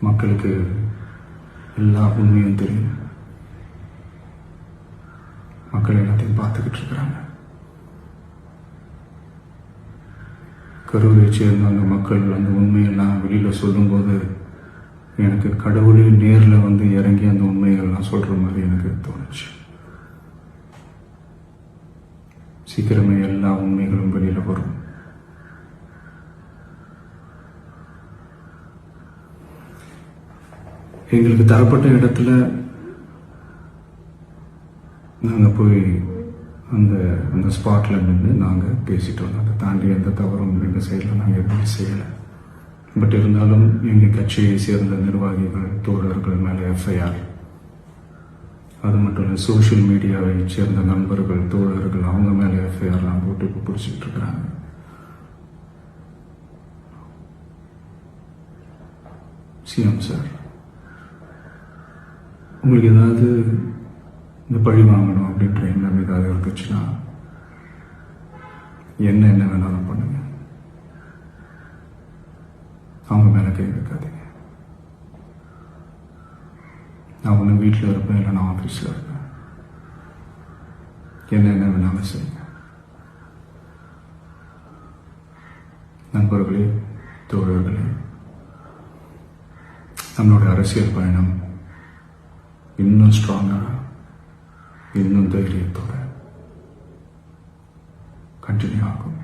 மக்களுக்கு எல்லா உண்மையும் தெரியும். மக்கள் எல்லாத்தையும் பார்த்துக்கிட்டு இருக்கிறாங்க. கரூரை சேர்ந்த அந்த மக்கள் அந்த உண்மையெல்லாம் வெளியில் சொல்லும்போது எனக்கு கடவுளே நேரில் வந்து இறங்கி அந்த உண்மைகள்லாம் சொல்கிற மாதிரி எனக்கு தோணுச்சு. சீக்கிரமே எல்லா உண்மைகளும் வெளியில் வரும். எங்களுக்கு தரப்பட்ட இடத்துல நாங்கள் போய் அந்த அந்த ஸ்பாட்டில் நின்று நாங்கள் பேசிட்டு வந்தோம். அதை தாண்டி எந்த தவறும் எங்கள் சைடில் நாங்கள் எதுவும் செய்யலை. பட் இருந்தாலும் எங்கள் கட்சியை சேர்ந்த நிர்வாகிகள் தோழர்கள் மேலே எஃப்ஐஆர், அது மட்டும் இல்லை சோஷியல் மீடியாவை சேர்ந்த நண்பர்கள் தோழர்கள் அவங்க மேலே எஃப்ஐஆர்லாம் போட்டு இப்போ பிடிச்சிட்டு இருக்கிறாங்க. சிஎம் சார், உங்களுக்கு ஏதாவது இந்த பழி வாங்கணும் அப்படின்ற எண்ணம் ஏதாவது இருந்துச்சுன்னா என்ன வேணாலும் பண்ணுங்க. அவங்க மேலே கை வைக்காதீங்க. நான் ஒன்று வீட்டில் இருப்பேன், இல்லை நான் ஆஃபீஸில் இருப்பேன். என்ன வேணாலும் செய்யுங்க. நண்பர்களே, தோழர்களே, நம்மளோட அரசியல் பயணம் இன்னும் ஸ்ட்ராங்காக, இன்னும் தைரியத்தோட கண்டினியூ ஆகும்.